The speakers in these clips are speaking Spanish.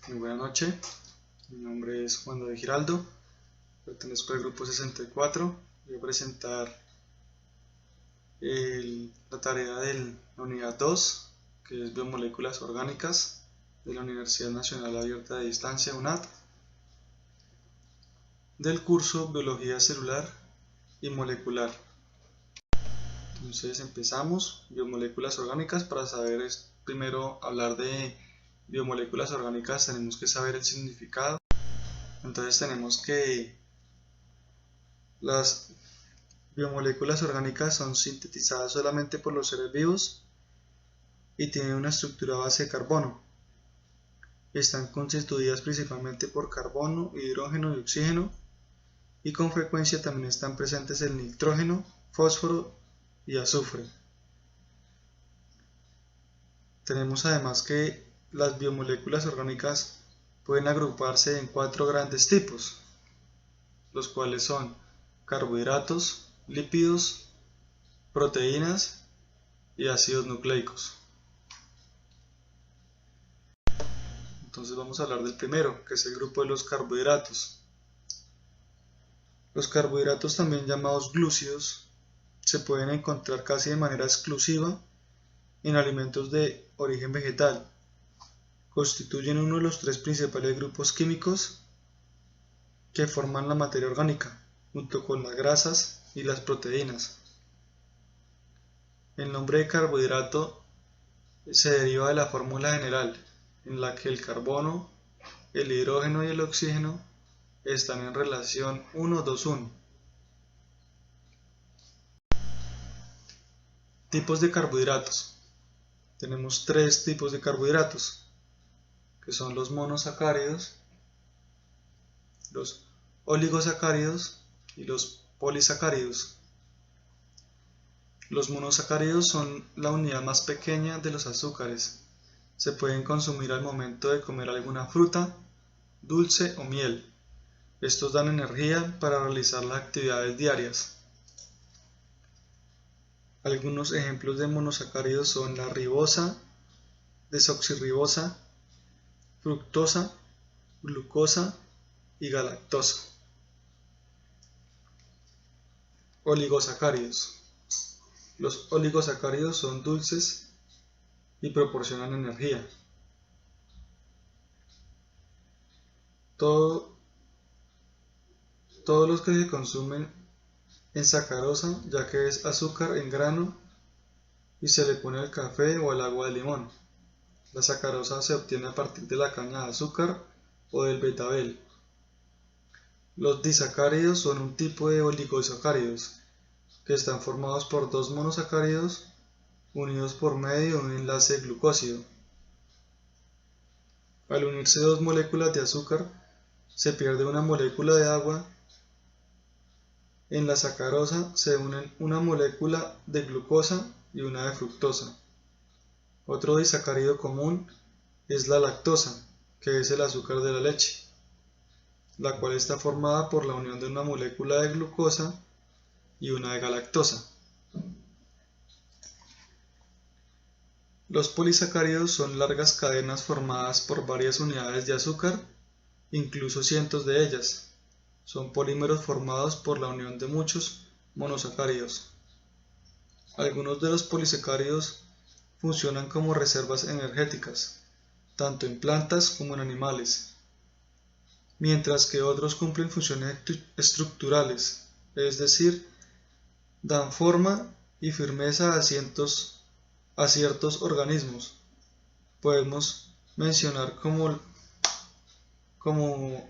Muy buena noche, mi nombre es Juan David Giraldo, pertenezco al grupo 64. Voy a presentar la tarea de la unidad 2, que es biomoléculas orgánicas, de la Universidad Nacional Abierta de Distancia, UNAD, del curso Biología Celular y Molecular. Entonces empezamos, biomoléculas orgánicas. Para saber primero hablar de biomoléculas orgánicas tenemos que saber el significado. Entonces tenemos que las biomoléculas orgánicas son sintetizadas solamente por los seres vivos y tienen una estructura base de carbono. Están constituidas principalmente por carbono, hidrógeno y oxígeno, y con frecuencia también están presentes el nitrógeno, fósforo y azufre. Tenemos además que las biomoléculas orgánicas pueden agruparse en 4 grandes tipos, los cuales son carbohidratos, lípidos, proteínas y ácidos nucleicos. Entonces vamos a hablar del primero, que es el grupo de los carbohidratos. Los carbohidratos, también llamados glúcidos, se pueden encontrar casi de manera exclusiva en alimentos de origen vegetal. Constituyen uno de los 3 principales grupos químicos que forman la materia orgánica, junto con las grasas y las proteínas. El nombre de carbohidrato se deriva de la fórmula general, en la que el carbono, el hidrógeno y el oxígeno están en relación 1:2:1. Tipos de carbohidratos. Tenemos 3 tipos de carbohidratos, que son los monosacáridos, los oligosacáridos y los polisacáridos. Los monosacáridos son la unidad más pequeña de los azúcares. Se pueden consumir al momento de comer alguna fruta, dulce o miel. Estos dan energía para realizar las actividades diarias. Algunos ejemplos de monosacáridos son la ribosa, desoxirribosa, fructosa, glucosa y galactosa. Oligosacáridos. Los oligosacáridos son dulces y proporcionan energía. Todos los que se consumen en sacarosa, ya que es azúcar en grano y se le pone al café o al agua de limón. La sacarosa se obtiene a partir de la caña de azúcar o del betabel. Los disacáridos son un tipo de oligosacáridos que están formados por 2 monosacáridos unidos por medio de un enlace glucósido. Al unirse 2 moléculas de azúcar, se pierde una molécula de agua. En la sacarosa se unen una molécula de glucosa y una de fructosa. Otro disacárido común es la lactosa, que es el azúcar de la leche, la cual está formada por la unión de una molécula de glucosa y una de galactosa. Los polisacáridos son largas cadenas formadas por varias unidades de azúcar, incluso cientos de ellas. Son polímeros formados por la unión de muchos monosacáridos. Algunos de los polisacáridos funcionan como reservas energéticas, tanto en plantas como en animales, mientras que otros cumplen funciones estructurales, es decir, dan forma y firmeza a ciertos organismos. Podemos mencionar como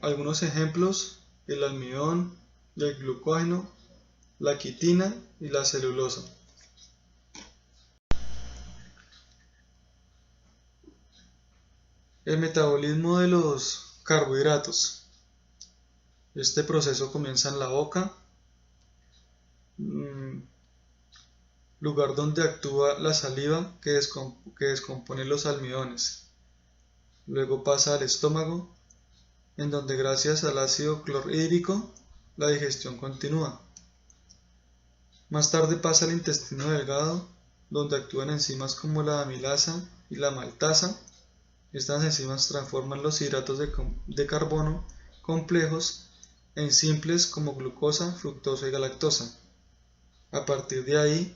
algunos ejemplos el almidón, el glucógeno, la quitina y la celulosa. El metabolismo de los carbohidratos. Este proceso comienza en la boca, lugar donde actúa la saliva que descompone los almidones. Luego pasa al estómago, en donde gracias al ácido clorhídrico la digestión continúa. Más tarde pasa al intestino delgado, donde actúan enzimas como la amilasa y la maltasa, Estas enzimas transforman los hidratos de carbono complejos en simples como glucosa, fructosa y galactosa. A partir de ahí,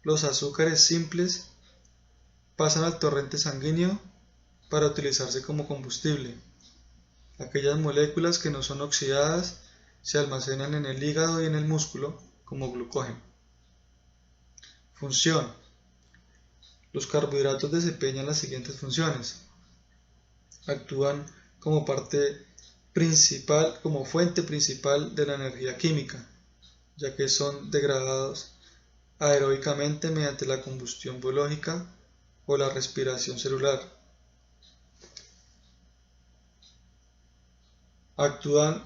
los azúcares simples pasan al torrente sanguíneo para utilizarse como combustible. Aquellas moléculas que no son oxidadas se almacenan en el hígado y en el músculo como glucógeno. Función. Los carbohidratos desempeñan las siguientes funciones. Actúan como fuente principal de la energía química, ya que son degradados aeróbicamente mediante la combustión biológica o la respiración celular. Actúan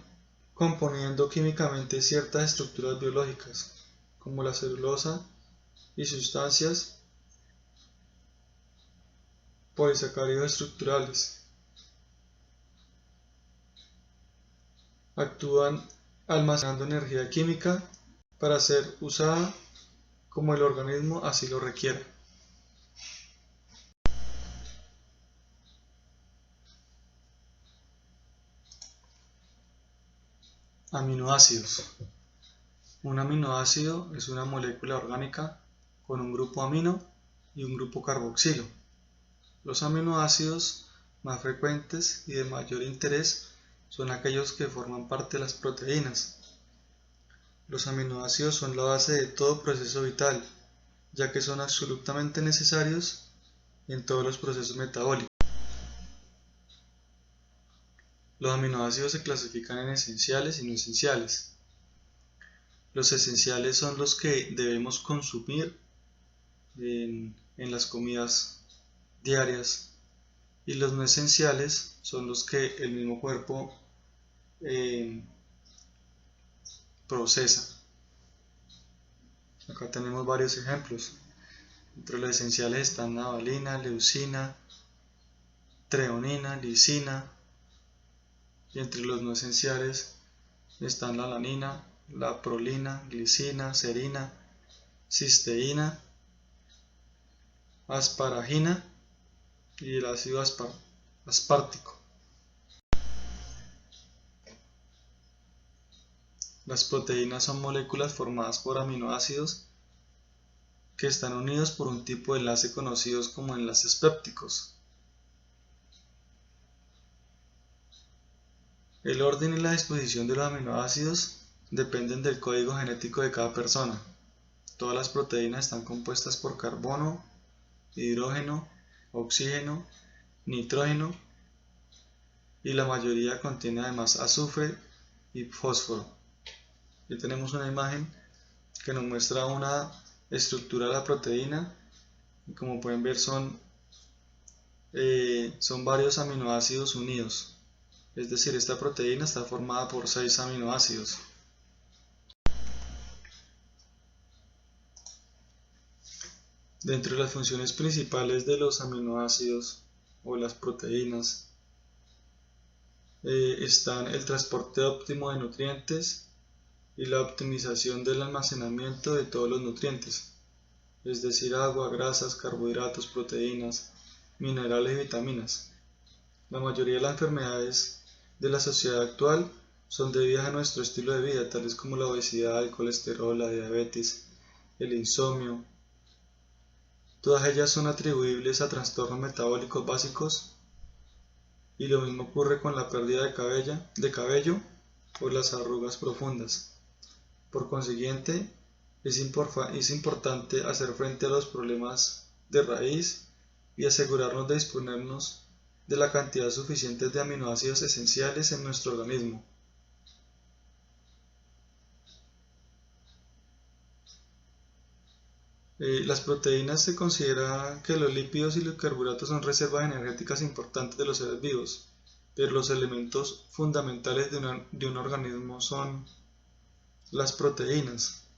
componiendo químicamente ciertas estructuras biológicas, como la celulosa y sustancias polisacáridos estructurales. Actúan almacenando energía química para ser usada como el organismo así lo requiera. Aminoácidos. Un aminoácido es una molécula orgánica con un grupo amino y un grupo carboxilo. Los aminoácidos más frecuentes y de mayor interés son aquellos que forman parte de las proteínas. Los aminoácidos son la base de todo proceso vital, ya que son absolutamente necesarios en todos los procesos metabólicos. Los aminoácidos se clasifican en esenciales y no esenciales. Los esenciales son los que debemos consumir en las comidas diarias, y los no esenciales son los que el mismo cuerpo procesa. Acá tenemos varios ejemplos. Entre los esenciales están la valina, leucina, treonina, lisina, y entre los no esenciales están la alanina, la prolina, glicina, serina, cisteína, asparagina y el ácido aspartico. Las proteínas son moléculas formadas por aminoácidos que están unidos por un tipo de enlace conocidos como enlaces pépticos. El orden y la disposición de los aminoácidos dependen del código genético de cada persona. Todas las proteínas están compuestas por carbono, hidrógeno, oxígeno, nitrógeno, y la mayoría contiene además azufre y fósforo. Aquí tenemos una imagen que nos muestra una estructura de la proteína, y como pueden ver son varios aminoácidos unidos. Es decir, esta proteína está formada por 6 aminoácidos. Dentro de las funciones principales de los aminoácidos o las proteínas están el transporte óptimo de nutrientes y la optimización del almacenamiento de todos los nutrientes, es decir, agua, grasas, carbohidratos, proteínas, minerales y vitaminas. La mayoría de las enfermedades de la sociedad actual son debidas a nuestro estilo de vida, tales como la obesidad, el colesterol, la diabetes, el insomnio. Todas ellas son atribuibles a trastornos metabólicos básicos, y lo mismo ocurre con la pérdida de cabello o las arrugas profundas. Por consiguiente, es importante hacer frente a los problemas de raíz y asegurarnos de disponernos de la cantidad suficiente de aminoácidos esenciales en nuestro organismo. Las proteínas se considera que los lípidos y los carbohidratos son reservas energéticas importantes de los seres vivos, pero los elementos fundamentales de un organismo son las proteínas.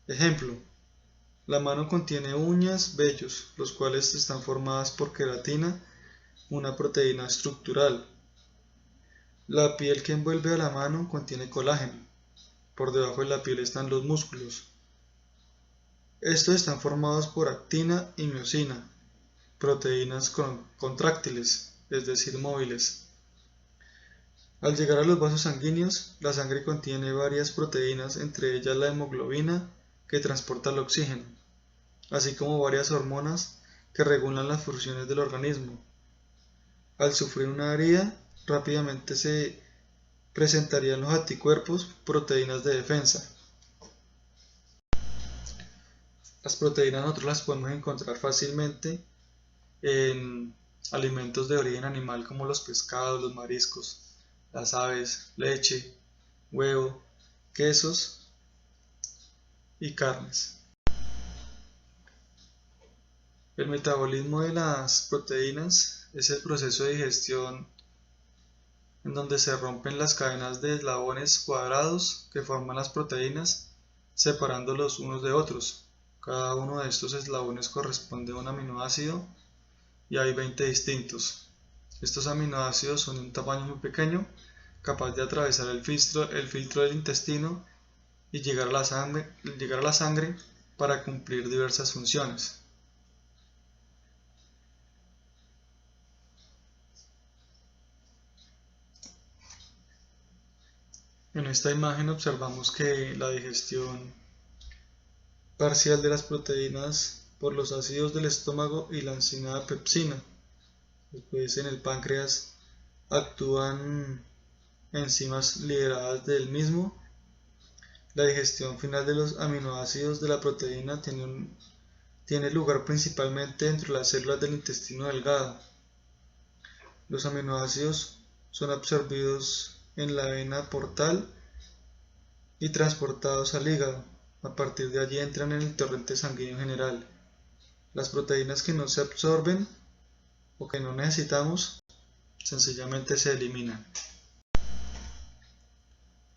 Ejemplo: la mano contiene uñas, vellos, los cuales están formadas por queratina, una proteína estructural. La piel que envuelve a la mano contiene colágeno. Por debajo de la piel están los músculos. Estos están formados por actina y miosina, proteínas contráctiles, es decir, móviles. Al llegar a los vasos sanguíneos, la sangre contiene varias proteínas, entre ellas la hemoglobina, que transporta el oxígeno, así como varias hormonas que regulan las funciones del organismo. Al sufrir una herida, rápidamente se presentarían los anticuerpos, proteínas de defensa. Las proteínas nosotros las podemos encontrar fácilmente en alimentos de origen animal como los pescados, los mariscos, las aves, leche, huevo, quesos y carnes. El metabolismo de las proteínas es el proceso de digestión en donde se rompen las cadenas de eslabones cuadrados que forman las proteínas, separándolos unos de otros. Cada uno de estos eslabones corresponde a un aminoácido y hay 20 distintos. Estos aminoácidos son de un tamaño muy pequeño, capaz de atravesar el filtro del intestino y llegar a la sangre para cumplir diversas funciones. En esta imagen observamos que la digestión parcial de las proteínas por los ácidos del estómago y la enzima pepsina. Después en el páncreas actúan enzimas lideradas del mismo. La digestión final de los aminoácidos de la proteína tiene lugar principalmente entre las células del intestino delgado. Los aminoácidos son absorbidos en la vena portal y transportados al hígado. A partir de allí entran en el torrente sanguíneo general. Las proteínas que no se absorben o que no necesitamos sencillamente se eliminan.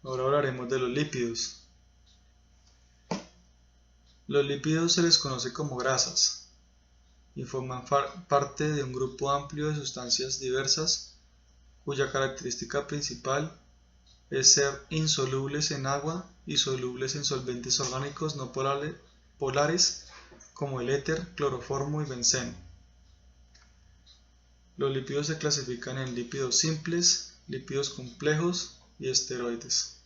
Ahora hablaremos de los lípidos. Los lípidos se les conoce como grasas y forman parte de un grupo amplio de sustancias diversas cuya característica principal es ser insolubles en agua y solubles en solventes orgánicos no polares como el éter, cloroformo y benceno. Los lípidos se clasifican en lípidos simples, lípidos complejos y esteroides.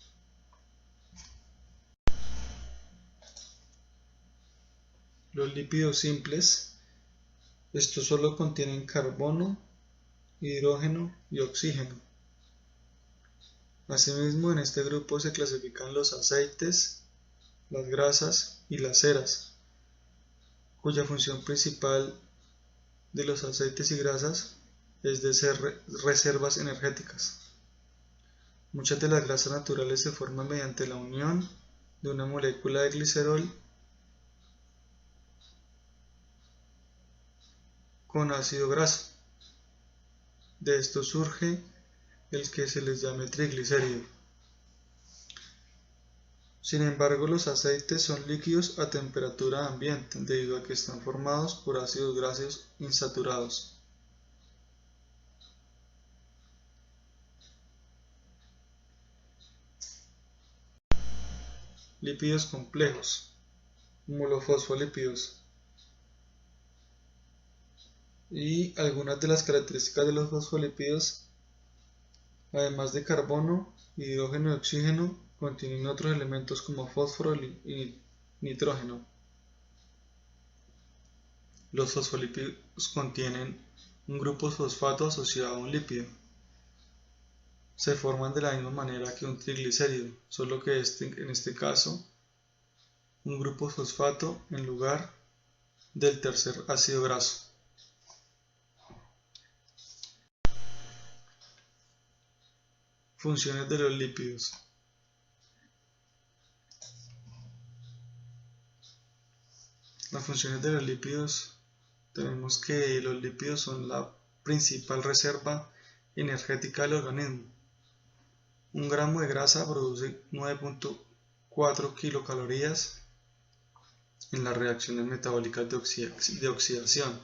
Los lípidos simples, estos solo contienen carbono, hidrógeno y oxígeno. Asimismo, en este grupo se clasifican los aceites, las grasas y las ceras, cuya función principal de los aceites y grasas es de ser reservas energéticas. Muchas de las grasas naturales se forman mediante la unión de una molécula de glicerol con ácido graso. De esto surge el que se les llame triglicérido. Sin embargo, los aceites son líquidos a temperatura ambiente debido a que están formados por ácidos grasos insaturados. Lípidos complejos, como los fosfolípidos. Y algunas de las características de los fosfolípidos, además de carbono, hidrógeno y oxígeno, contienen otros elementos como fósforo y nitrógeno. Los fosfolípidos contienen un grupo fosfato asociado a un lípido. Se forman de la misma manera que un triglicérido, solo que en este caso un grupo fosfato en lugar del tercer ácido graso. Funciones de los lípidos. Las funciones de los lípidos, tenemos que los lípidos son la principal reserva energética del organismo. Un gramo de grasa produce 9.4 kilocalorías en las reacciones metabólicas de oxidación,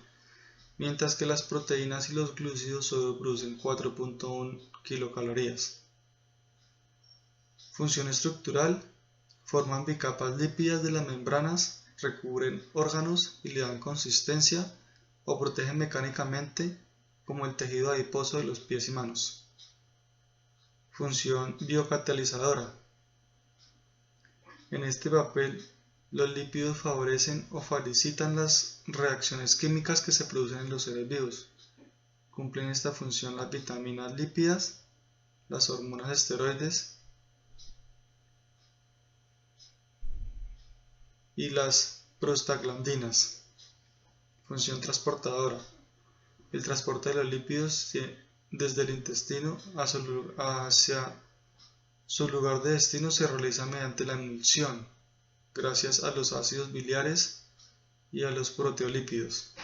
mientras que las proteínas y los glúcidos solo producen 4.1 kilocalorías. Función estructural: forman bicapas lípidas de las membranas, recubren órganos y le dan consistencia, o protegen mecánicamente, como el tejido adiposo de los pies y manos. Función biocatalizadora. En este papel, los lípidos favorecen o facilitan las reacciones químicas que se producen en los seres vivos. Cumplen esta función las vitaminas lípidas, las hormonas esteroides y las prostaglandinas. Función transportadora. El transporte de los lípidos desde el intestino hacia su lugar de destino se realiza mediante la emulsión, gracias a los ácidos biliares y a los proteolípidos.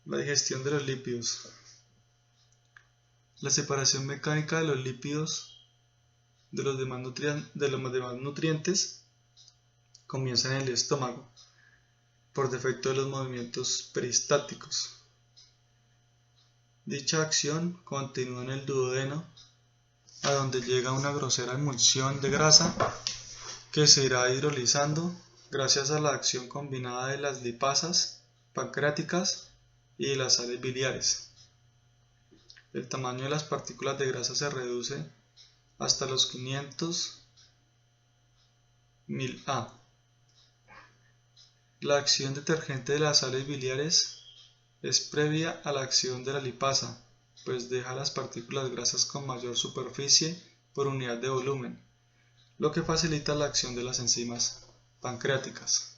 La digestión de los lípidos. La separación mecánica de los lípidos de los demás nutrientes comienza en el estómago, por defecto de los movimientos peristáticos. Dicha acción continúa en el duodeno, a donde llega una grosera emulsión de grasa que se irá hidrolizando gracias a la acción combinada de las lipasas pancreáticas y de las sales biliares. El tamaño de las partículas de grasa se reduce hasta los 500.000 A. La acción detergente de las sales biliares es previa a la acción de la lipasa, pues deja las partículas grasas con mayor superficie por unidad de volumen, lo que facilita la acción de las enzimas pancreáticas.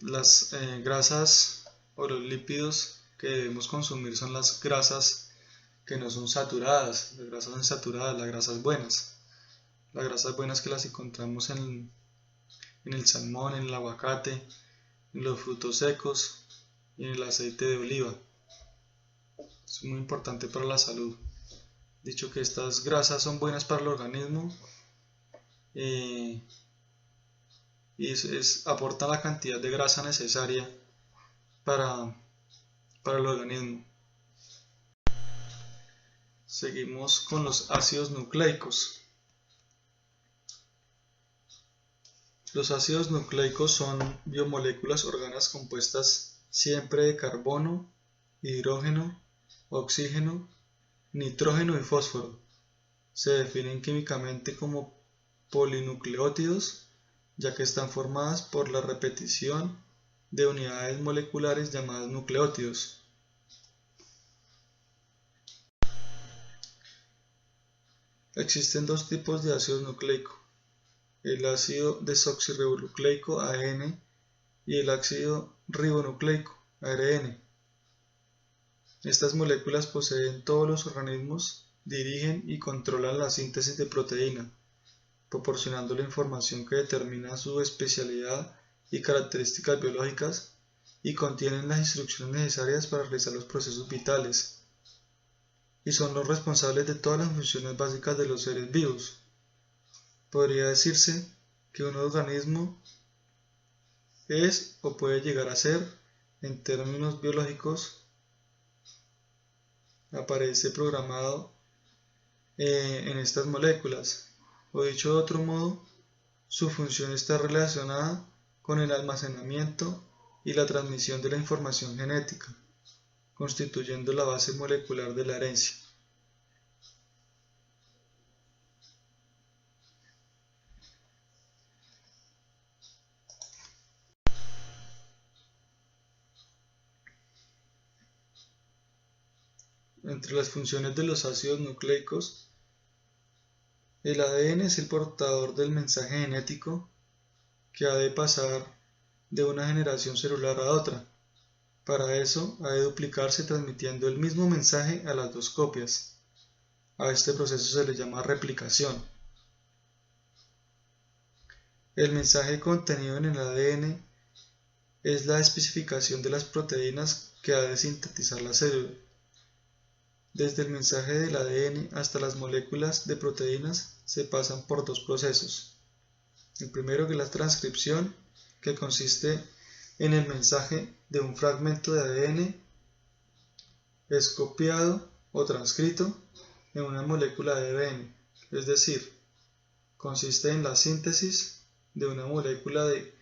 Las grasas o los lípidos que debemos consumir son las grasas que no son saturadas, las grasas insaturadas, las grasas buenas. Las grasas buenas que las encontramos en el salmón, en el aguacate, en los frutos secos y en el aceite de oliva. Es muy importante para la salud. Dicho que estas grasas son buenas para el organismo y aportan la cantidad de grasa necesaria para el organismo. Seguimos con los ácidos nucleicos. Los ácidos nucleicos son biomoléculas orgánicas compuestas siempre de carbono, hidrógeno, oxígeno, nitrógeno y fósforo. Se definen químicamente como polinucleótidos, ya que están formadas por la repetición de unidades moleculares llamadas nucleótidos. Existen dos tipos de ácido nucleico: el ácido desoxirribonucleico AN y el ácido ribonucleico ARN. Estas moléculas poseen todos los organismos, dirigen y controlan la síntesis de proteína, proporcionando la información que determina su especialidad y características biológicas, y contienen las instrucciones necesarias para realizar los procesos vitales, y son los responsables de todas las funciones básicas de los seres vivos. Podría decirse que un organismo es o puede llegar a ser, en términos biológicos, aparece programado en estas moléculas, o dicho de otro modo, su función está relacionada con el almacenamiento y la transmisión de la información genética, constituyendo la base molecular de la herencia. Entre las funciones de los ácidos nucleicos, el ADN es el portador del mensaje genético que ha de pasar de una generación celular a otra. Para eso ha de duplicarse transmitiendo el mismo mensaje a las dos copias. A este proceso se le llama replicación. El mensaje contenido en el ADN es la especificación de las proteínas que ha de sintetizar la célula. Desde el mensaje del ADN hasta las moléculas de proteínas se pasan por dos procesos. El primero, que es la transcripción, que consiste en el mensaje de un fragmento de ADN es copiado o transcrito en una molécula de ADN, es decir, consiste en la síntesis de una molécula de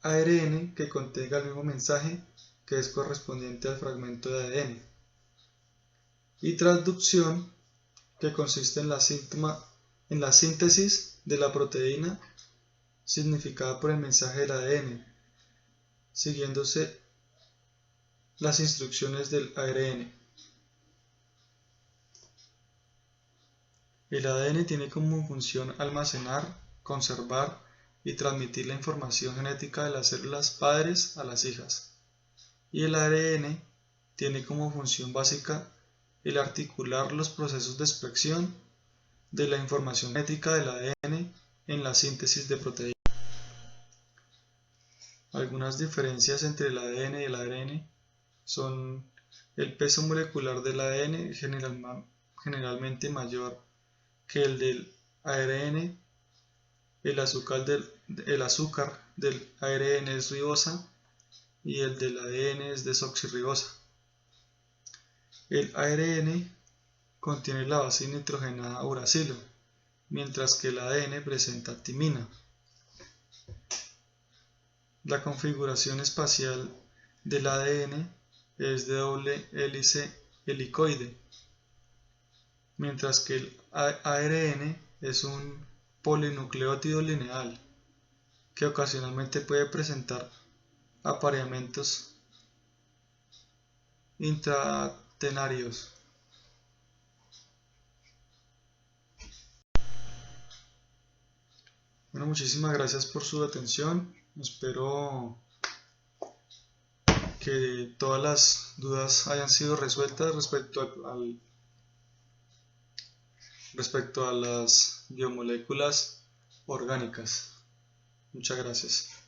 ARN que contenga el mismo mensaje que es correspondiente al fragmento de ADN. Y transducción, que consiste en la síntesis de la proteína significada por el mensaje del ADN, siguiéndose las instrucciones del ARN. El ADN tiene como función almacenar, conservar y transmitir la información genética de las células padres a las hijas. Y el ARN tiene como función básica el articular los procesos de expresión de la información genética del ADN en la síntesis de proteínas. Algunas diferencias entre el ADN y el ARN son el peso molecular del ADN generalmente mayor que el del ARN, el azúcar del ARN es ribosa y el del ADN es desoxirribosa. El ARN contiene la base nitrogenada uracilo, mientras que el ADN presenta timina. La configuración espacial del ADN es de doble hélice helicoide, mientras que el ARN es un polinucleótido lineal, que ocasionalmente puede presentar apareamientos intratenarios. Bueno, muchísimas gracias por su atención. Espero que todas las dudas hayan sido resueltas respecto a las biomoléculas orgánicas. Muchas gracias.